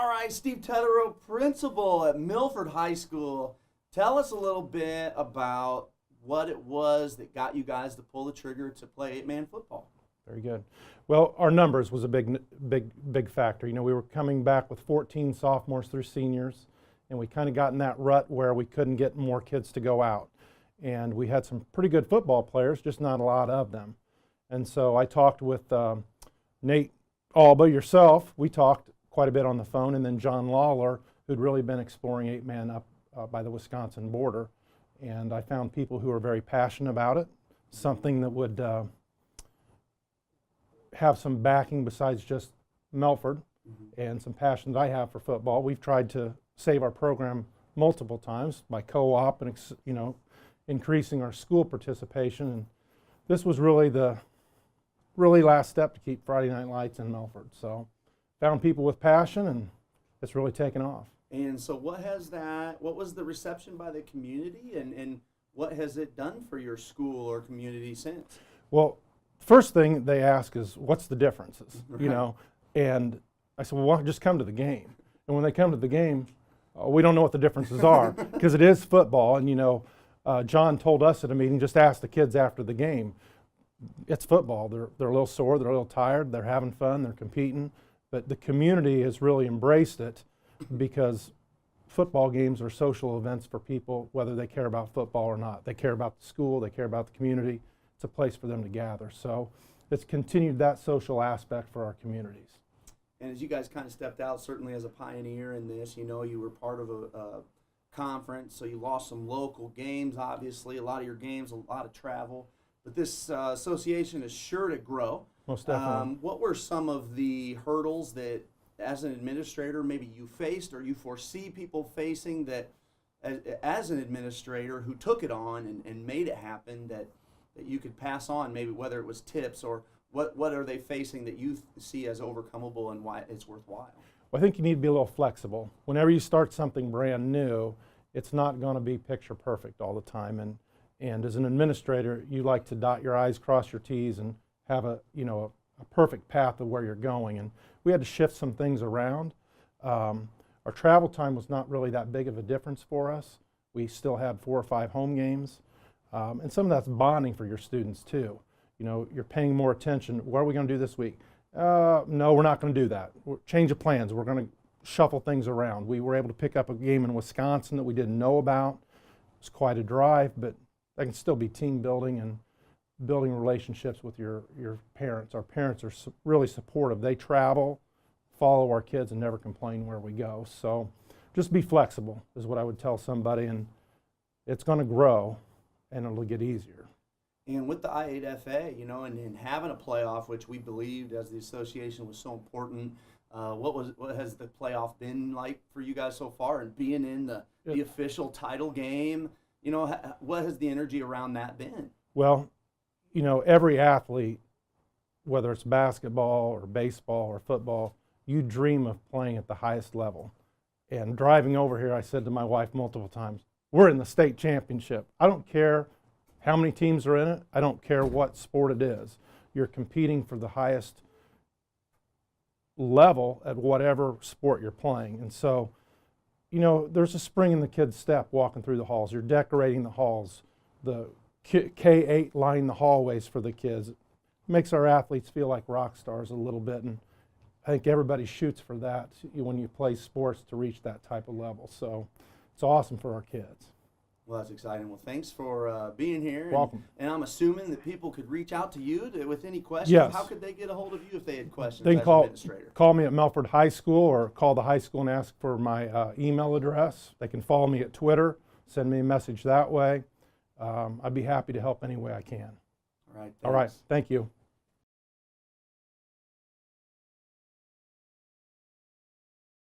All right, Steve Teterow, principal at Milford High School. Tell us a little bit about what it was that got you guys to pull the trigger to play eight-man football. Very good. Well, our numbers was a big factor. You know, we were coming back with 14 sophomores through seniors, and we kind of got in that rut where we couldn't get more kids to go out. And we had some pretty good football players, just not a lot of them. And so I talked with Nate Alba, yourself. We talked quite a bit on the phone, and then John Lawler, who'd really been exploring eight-man up by the Wisconsin border. And I found people who are very passionate about it, something that would have some backing besides just Milford, and some passion that I have for football. We've tried to save our program multiple times by co-op and increasing our school participation, and this was really the last step to keep Friday Night Lights in Milford. So found people with passion, and it's really taken off. And so what was the reception by the community, and what has it done for your school or community since? Well, first thing they ask is, what's the differences? Right. You know, and I said, well, why don't you just come to the game? And when they come to the game, we don't know what the differences are, because it is football. And John told us at a meeting, just ask the kids after the game. It's football. They're a little sore, they're a little tired, they're having fun, they're competing. But the community has really embraced it, because football games are social events for people, whether they care about football or not. They care about the school, they care about the community. It's a place for them to gather. So it's continued that social aspect for our communities. And as you guys kind of stepped out, certainly as a pioneer in this, you were part of a conference, so you lost some local games, obviously, a lot of your games, a lot of travel. But this association is sure to grow. Most definitely. What were some of the hurdles that, as an administrator, maybe you faced or you foresee people facing that, as an administrator who took it on and made it happen, that you could pass on, maybe whether it was tips or what are they facing that you see as overcomable and why it's worthwhile? Well, I think you need to be a little flexible. Whenever you start something brand new, it's not going to be picture perfect all the time. And as an administrator, you like to dot your I's, cross your T's, and have a perfect path of where you're going. And we had to shift some things around. Our travel time was not really that big of a difference for us. We still had 4 or 5 home games. And some of that's bonding for your students too. You're paying more attention. What are we going to do this week? No, we're not going to do that. Change of plans. We're going to shuffle things around. We were able to pick up a game in Wisconsin that we didn't know about. It was quite a drive, but that can still be team building and building relationships with your parents. Our parents are really supportive. They travel, follow our kids, and never complain where we go. So just be flexible is what I would tell somebody, and it's going to grow, and it'll get easier. And with the I8FA, and having a playoff, which we believed as the association was so important, what has the playoff been like for you guys so far, and being in the official title game? What has the energy around that been? Well, every athlete, whether it's basketball or baseball or football, you dream of playing at the highest level. And driving over here, I said to my wife multiple times, we're in the state championship. I don't care how many teams are in it. I don't care what sport it is. You're competing for the highest level at whatever sport you're playing. And so, there's a spring in the kid's step walking through the halls. You're decorating the halls. The K-8 line the hallways for the kids. It makes our athletes feel like rock stars a little bit, and I think everybody shoots for that when you play sports, to reach that type of level. So it's awesome for our kids. Well, that's exciting. Well, thanks for being here. Welcome. And I'm assuming that people could reach out to you with any questions. Yes. How could they get a hold of you if they had questions They as can administrator? call me at Milford High School, or call the high school and ask for my email address. They can follow me at Twitter, send me a message that way. I'd be happy to help any way I can. All right. Thanks. All right. Thank you.